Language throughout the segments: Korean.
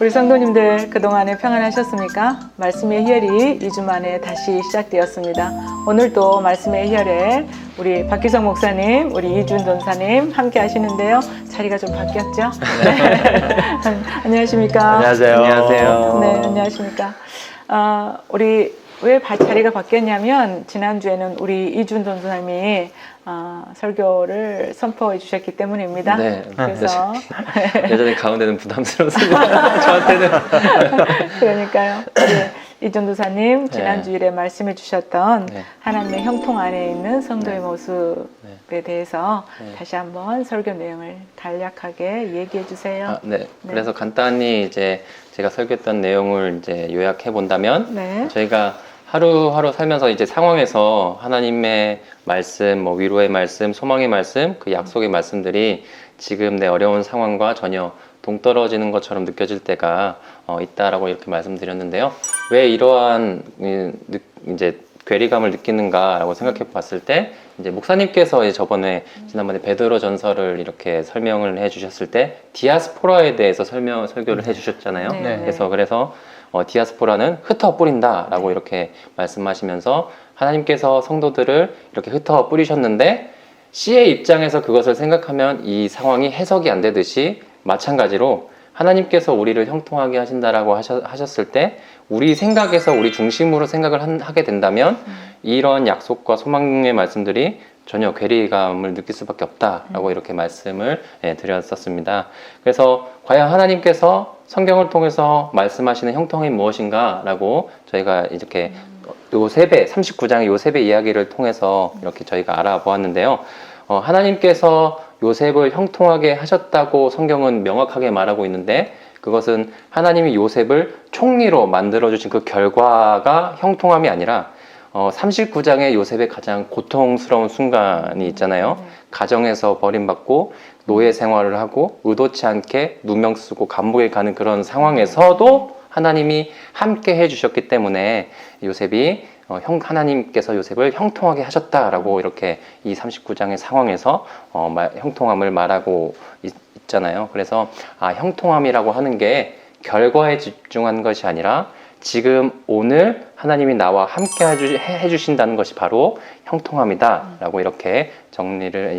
우리 성도님들 그동안에 평안하셨습니까? 말씀의 희열이 2주 만에 다시 시작되었습니다. 오늘도 말씀의 희열에 우리 박기성 목사님, 우리 이준 전사님 함께 하시는데요. 자리가 좀 바뀌었죠? 네. 안녕하십니까? 안녕하세요. 안녕하세요. 네, 안녕하십니까? 우리 왜 자리가 바뀌었냐면 지난주에는 우리 이준 전사님이 설교를 선포해 주셨기 때문입니다. 네. 그래서 여전히 가운데는 부담스럽습니다. 저한테는. 그러니까요. 이준 도사님 지난주일에 말씀해 주셨던 네. 하나님의 형통 안에 있는 성도의 모습에 대해서 네. 다시 한번 설교 내용을 간략하게 얘기해 주세요. 네. 그래서 간단히 이제 제가 설교했던 내용을 이제 요약해 본다면 네. 저희가 하루하루 살면서 이제 상황에서 하나님의 말씀, 뭐 위로의 말씀, 소망의 말씀, 그 약속의 말씀들이 지금 내 어려운 상황과 전혀 동떨어지는 것처럼 느껴질 때가 있다라고 이렇게 말씀드렸는데요. 왜 이러한 이제 괴리감을 느끼는가라고 생각해 봤을 때 이제 목사님께서 이제 지난번에 베드로 전서를 이렇게 설명을 해 주셨을 때 디아스포라에 대해서 설교를 해 주셨잖아요. 네. 그래서 디아스포라는 흩어 뿌린다라고 이렇게 말씀하시면서 하나님께서 성도들을 이렇게 흩어 뿌리셨는데 C의 입장에서 그것을 생각하면 이 상황이 해석이 안 되듯이 마찬가지로 하나님께서 우리를 형통하게 하신다라고 하셨을 때 우리 생각에서 우리 중심으로 생각을 하게 된다면 이런 약속과 소망의 말씀들이 전혀 괴리감을 느낄 수밖에 없다라고 이렇게 말씀을 드렸었습니다. 그래서 과연 하나님께서 성경을 통해서 말씀하시는 형통이 무엇인가 라고 저희가 이렇게 요셉의 39장의 요셉의 이야기를 통해서 이렇게 저희가 알아보았는데요. 하나님께서 요셉을 형통하게 하셨다고 성경은 명확하게 말하고 있는데 그것은 하나님이 요셉을 총리로 만들어주신 그 결과가 형통함이 아니라 39장의 요셉의 가장 고통스러운 순간이 있잖아요. 가정에서 버림받고 노예 생활을 하고 의도치 않게 누명 쓰고 감옥에 가는 그런 상황에서도 하나님이 함께 해주셨기 때문에 요셉이 하나님께서 요셉을 형통하게 하셨다라고 이렇게 이 39장의 상황에서 형통함을 말하고 있잖아요. 그래서 형통함이라고 하는 게 결과에 집중한 것이 아니라 지금 오늘 하나님이 나와 함께 해주신다는 것이 바로 형통함이다 라고 이렇게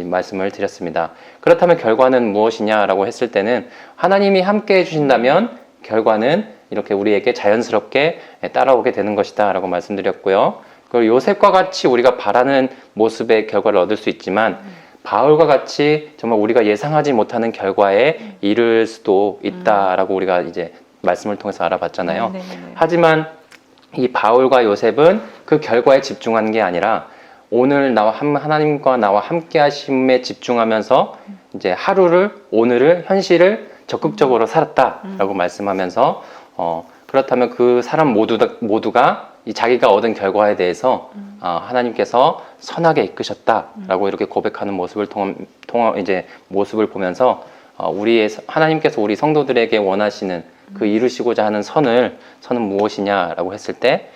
말씀을 드렸습니다. 그렇다면 결과는 무엇이냐라고 했을 때는 하나님이 함께 해주신다면 결과는 이렇게 우리에게 자연스럽게 따라오게 되는 것이다 라고 말씀드렸고요. 그리고 요셉과 같이 우리가 바라는 모습의 결과를 얻을 수 있지만 바울과 같이 정말 우리가 예상하지 못하는 결과에 이를 수도 있다라고 우리가 이제 말씀을 통해서 알아봤잖아요. 하지만 이 바울과 요셉은 그 결과에 집중한 게 아니라 오늘 하나님과 나와 함께 하심에 집중하면서 이제 오늘을 현실을 적극적으로 살았다라고 말씀하면서 그렇다면 그 사람 모두가 자기가 얻은 결과에 대해서 하나님께서 선하게 이끄셨다라고 이렇게 고백하는 모습을 모습을 보면서 하나님께서 우리 성도들에게 원하시는 그 이루시고자 하는 선은 무엇이냐라고 했을 때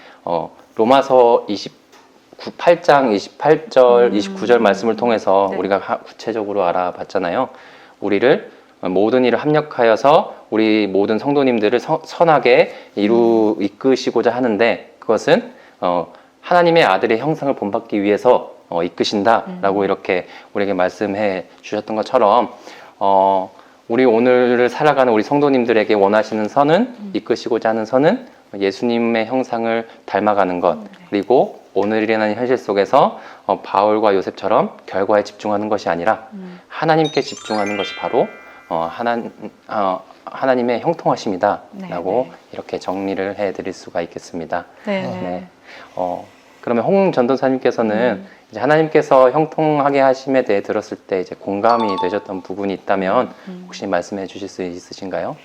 로마서 8장 28절 29절 말씀을 통해서 우리가 구체적으로 알아봤잖아요. 우리를 모든 일을 합력하여서 우리 모든 성도님들을 선하게 이끄시고자 하는데 그것은 하나님의 아들의 형상을 본받기 위해서 이끄신다라고 이렇게 우리에게 말씀해 주셨던 것처럼 우리 오늘을 살아가는 우리 성도님들에게 원하시는 선은 이끄시고자 하는 선은 예수님의 형상을 닮아가는 것 그리고 오늘 일어나는 현실 속에서 바울과 요셉처럼 결과에 집중하는 것이 아니라 하나님께 집중하는 것이 바로 하나님의 형통하심이다 라고 이렇게 정리를 해드릴 수가 있겠습니다. 그러면 홍 전도사님께서는 이제 하나님께서 형통하게 하심에 대해 들었을 때 이제 공감이 되셨던 부분이 있다면 혹시 말씀해 주실 수 있으신가요?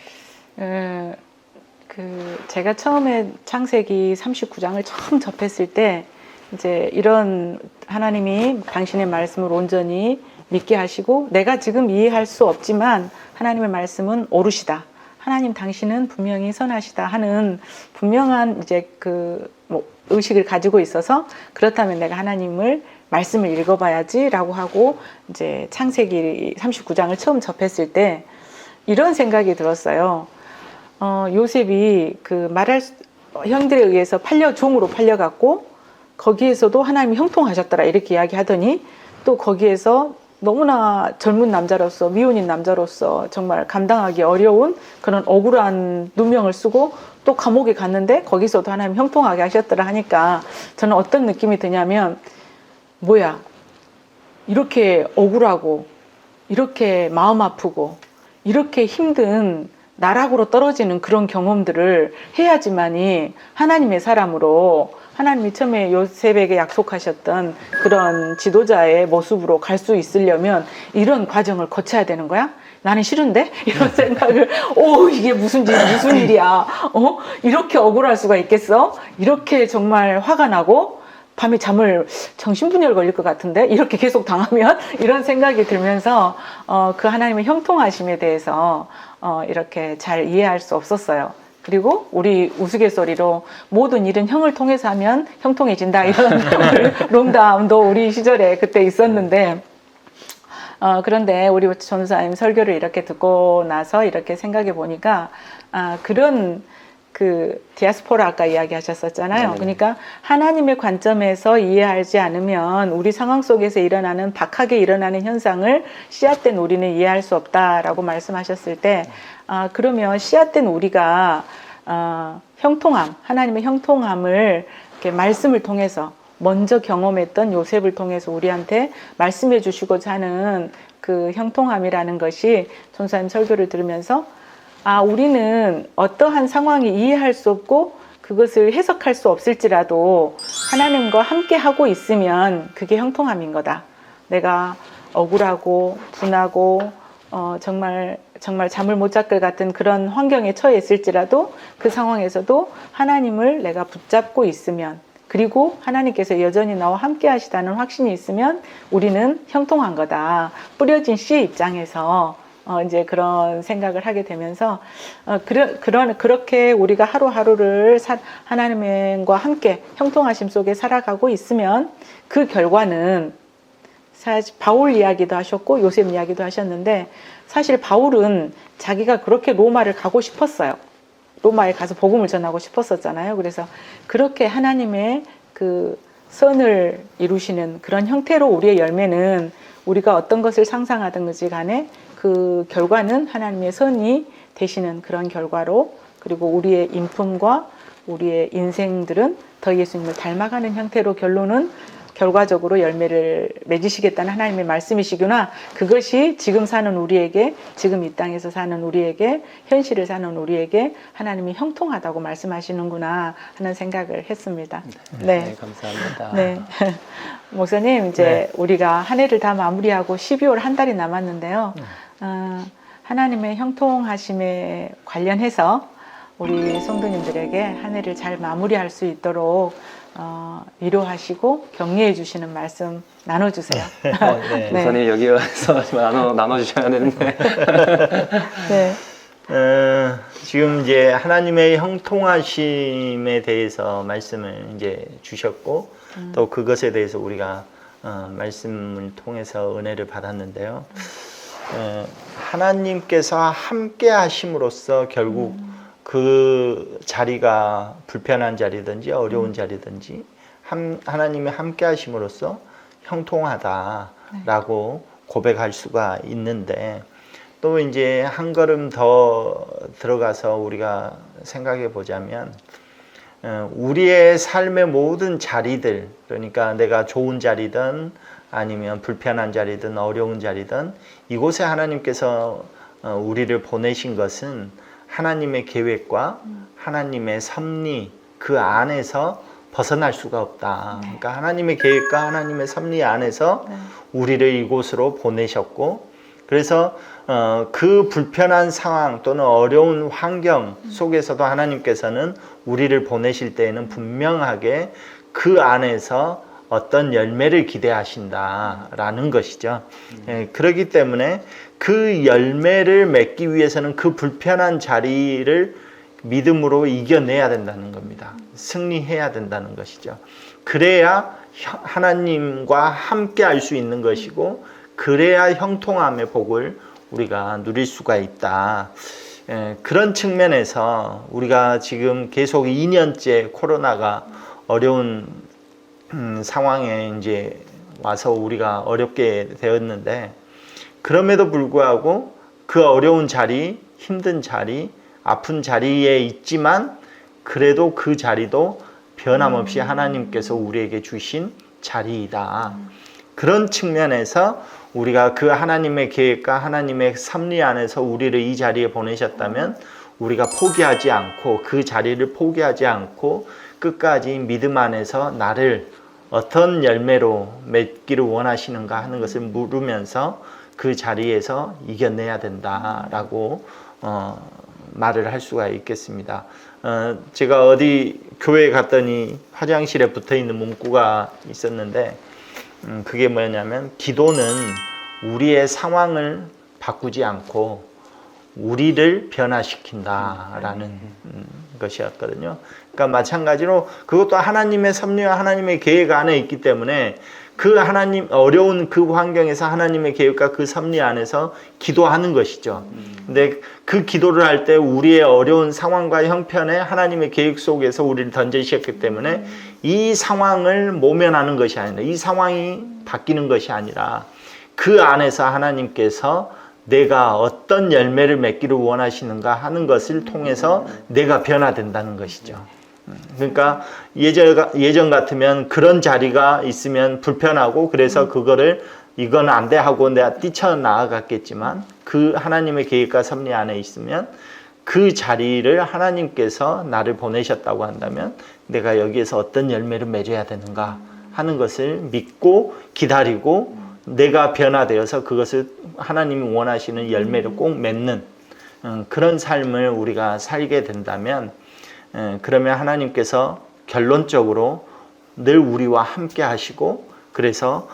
제가 처음에 창세기 39장을 처음 접했을 때 이제 이런 하나님이 당신의 말씀을 온전히 믿게 하시고 내가 지금 이해할 수 없지만 하나님의 말씀은 옳으시다. 하나님 당신은 분명히 선하시다 하는 분명한 이제 의식을 가지고 있어서 그렇다면 내가 하나님을 말씀을 읽어봐야지라고 하고 이제 창세기 39장을 처음 접했을 때 이런 생각이 들었어요. 요셉이 형들에 의해서 종으로 팔려갔고 거기에서도 하나님이 형통하셨더라 이렇게 이야기하더니 또 거기에서 너무나 젊은 남자로서 미혼인 남자로서 정말 감당하기 어려운 그런 억울한 누명을 쓰고 또 감옥에 갔는데 거기서도 하나님 형통하게 하셨더라 하니까 저는 어떤 느낌이 드냐면 뭐야 이렇게 억울하고 이렇게 마음 아프고 이렇게 힘든 나락으로 떨어지는 그런 경험들을 해야지만이 하나님의 사람으로 하나님이 처음에 요셉에게 약속하셨던 그런 지도자의 모습으로 갈 수 있으려면 이런 과정을 거쳐야 되는 거야? 나는 싫은데? 이런 생각을, 이게 무슨 일이야? 이렇게 억울할 수가 있겠어? 이렇게 정말 화가 나고, 밤에 정신분열 걸릴 것 같은데? 이렇게 계속 당하면? 이런 생각이 들면서, 그 하나님의 형통하심에 대해서, 이렇게 잘 이해할 수 없었어요. 그리고 우리 우스갯소리로 모든 일은 형을 통해서 하면 형통해진다 이런 농담도 우리 시절에 그때 있었는데 그런데 우리 전도사님 설교를 이렇게 듣고 나서 이렇게 생각해 보니까 그런 디아스포라 아까 이야기하셨었잖아요. 그러니까 하나님의 관점에서 이해하지 않으면 우리 상황 속에서 박하게 일어나는 현상을 씨앗된 우리는 이해할 수 없다라고 말씀하셨을 때 그러면 씨앗된 우리가 하나님의 형통함을 이렇게 말씀을 통해서 먼저 경험했던 요셉을 통해서 우리한테 말씀해 주시고자 하는 그 형통함이라는 것이 전도사님 설교를 들으면서 우리는 어떠한 상황이 이해할 수 없고 그것을 해석할 수 없을지라도 하나님과 함께 하고 있으면 그게 형통함인 거다. 내가 억울하고 분하고 정말 잠을 못 잘 것 같은 그런 환경에 처해 있을지라도 그 상황에서도 하나님을 내가 붙잡고 있으면 그리고 하나님께서 여전히 나와 함께 하시다는 확신이 있으면 우리는 형통한 거다. 뿌려진 씨의 입장에서 이제 그런 생각을 하게 되면서 그렇게 우리가 하루하루를 하나님과 함께 형통하심 속에 살아가고 있으면 그 결과는 사실 바울 이야기도 하셨고 요셉 이야기도 하셨는데 사실 바울은 자기가 그렇게 로마를 가고 싶었어요. 로마에 가서 복음을 전하고 싶었었잖아요. 그래서 그렇게 하나님의 그 선을 이루시는 그런 형태로 우리의 열매는 우리가 어떤 것을 상상하든지 간에 그 결과는 하나님의 선이 되시는 그런 결과로 그리고 우리의 인품과 우리의 인생들은 더 예수님을 닮아가는 형태로 결과적으로 열매를 맺으시겠다는 하나님의 말씀이시구나. 그것이 지금 사는 우리에게, 지금 이 땅에서 사는 우리에게, 현실을 사는 우리에게 하나님이 형통하다고 말씀하시는구나 하는 생각을 했습니다. 네, 감사합니다. 네. 목사님, 이제 우리가 한 해를 다 마무리하고 12월 한 달이 남았는데요. 하나님의 형통하심에 관련해서 우리 성도님들에게 한 해를 잘 마무리할 수 있도록 위로하시고 격려해 주시는 말씀 나눠주세요. 네. 목사님 여기 와서 나눠주셔야 되는데. 네. 지금 이제 하나님의 형통하심에 대해서 말씀을 이제 주셨고 또 그것에 대해서 우리가 말씀을 통해서 은혜를 받았는데요. 하나님께서 함께 하심으로써 결국 그 자리가 불편한 자리든지 어려운 자리든지 하나님이 함께 하심으로써 형통하다라고 고백할 수가 있는데 또 이제 한 걸음 더 들어가서 우리가 생각해 보자면 우리의 삶의 모든 자리들 그러니까 내가 좋은 자리든 아니면 불편한 자리든 어려운 자리든 이곳에 하나님께서 우리를 보내신 것은 하나님의 계획과 하나님의 섭리 그 안에서 벗어날 수가 없다. 그러니까 하나님의 계획과 하나님의 섭리 안에서 우리를 이곳으로 보내셨고 그래서 그 불편한 상황 또는 어려운 환경 속에서도 하나님께서는 우리를 보내실 때에는 분명하게 그 안에서 어떤 열매를 기대하신다라는 것이죠. 그렇기 때문에 그 열매를 맺기 위해서는 그 불편한 자리를 믿음으로 이겨내야 된다는 겁니다. 승리해야 된다는 것이죠. 그래야 하나님과 함께 할 수 있는 것이고 그래야 형통함의 복을 우리가 누릴 수가 있다. 그런 측면에서 우리가 지금 계속 2년째 코로나가 어려운 상황에 이제 와서 우리가 어렵게 되었는데, 그럼에도 불구하고 그 어려운 자리, 힘든 자리, 아픈 자리에 있지만 그래도 그 자리도 변함없이 하나님께서 우리에게 주신 자리이다. 그런 측면에서 우리가 그 하나님의 계획과 하나님의 섭리 안에서 우리를 이 자리에 보내셨다면 우리가 포기하지 않고, 그 자리를 포기하지 않고 끝까지 믿음 안에서 나를 어떤 열매로 맺기를 원하시는가 하는 것을 물으면서 그 자리에서 이겨내야 된다라고 말을 할 수가 있겠습니다. 제가 어디 교회에 갔더니 화장실에 붙어 있는 문구가 있었는데, 그게 뭐냐면, 기도는 우리의 상황을 바꾸지 않고 우리를 변화시킨다라는 것이었거든요. 그러니까 마찬가지로 그것도 하나님의 섭리와 하나님의 계획 안에 있기 때문에 그 하나님, 어려운 그 환경에서 하나님의 계획과 그 섭리 안에서 기도하는 것이죠. 근데 그 기도를 할 때 우리의 어려운 상황과 형편에 하나님의 계획 속에서 우리를 던지셨기 때문에 이 상황을 모면하는 것이 아니라, 이 상황이 바뀌는 것이 아니라 그 안에서 하나님께서 내가 어떤 열매를 맺기를 원하시는가 하는 것을 통해서 내가 변화된다는 것이죠. 그러니까 예전 같으면 그런 자리가 있으면 불편하고, 그래서 그거를 이건 안 돼 하고 내가 뛰쳐나아갔겠지만, 그 하나님의 계획과 섭리 안에 있으면 그 자리를 하나님께서 나를 보내셨다고 한다면 내가 여기에서 어떤 열매를 맺어야 되는가 하는 것을 믿고 기다리고, 내가 변화되어서 그것을 하나님이 원하시는 열매를 꼭 맺는 그런 삶을 우리가 살게 된다면, 그러면 하나님께서 결론적으로 늘 우리와 함께 하시고, 그래서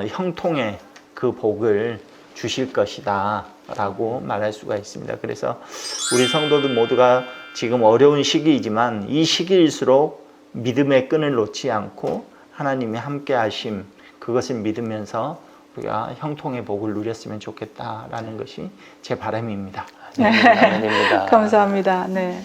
형통의 그 복을 주실 것이다 라고 말할 수가 있습니다. 그래서 우리 성도들 모두가 지금 어려운 시기이지만 이 시기일수록 믿음의 끈을 놓지 않고 하나님이 함께 하심, 그것을 믿으면서 우리가 형통의 복을 누렸으면 좋겠다라는 것이 제 바람입니다. 아닙니다. 감사합니다. 네.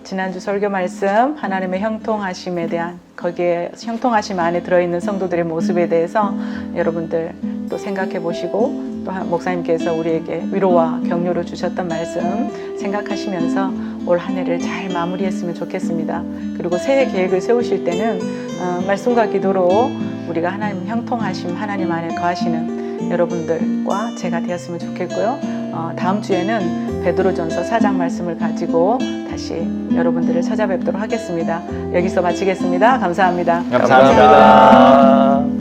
지난주 설교 말씀, 하나님의 형통하심에 대한, 거기에 형통하심 안에 들어있는 성도들의 모습에 대해서 여러분들 또 생각해 보시고, 또 목사님께서 우리에게 위로와 격려를 주셨던 말씀 생각하시면서 올 한 해를 잘 마무리했으면 좋겠습니다. 그리고 새해 계획을 세우실 때는 말씀과 기도로 우리가 하나님 형통하심, 하나님 안에 거하시는 여러분들과 제가 되었으면 좋겠고요. 다음 주에는 베드로전서 4장 말씀을 가지고 다시 여러분들을 찾아뵙도록 하겠습니다. 여기서 마치겠습니다. 감사합니다. 감사합니다.